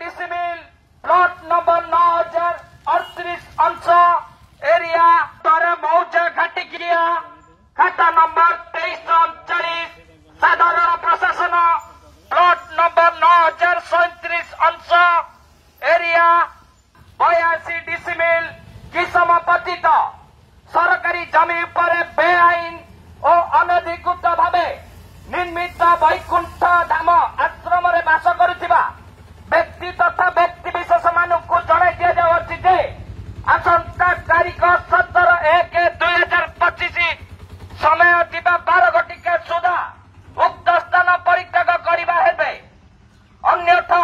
decimal plot number 9038 अंश area द्वारा मौजा घाटी किया खाता नंबर 2339 साधारण प्रशासन प्लॉट नंबर 9037 अंश एरिया 82 डिसिमिल किसमपतित सरकारी जमी पर बेआईन और अनधिकृत भावे निर्मित वैकुंठ धाम आश्रम बास करुवा व्यक्ति तथा व्यक्ति विशेष मानक जन दि जे आसंता तारीख 17/1/2025 समय दिवा 12 घटिका सुधा उक्त स्थान परित्याग करने अन्यथा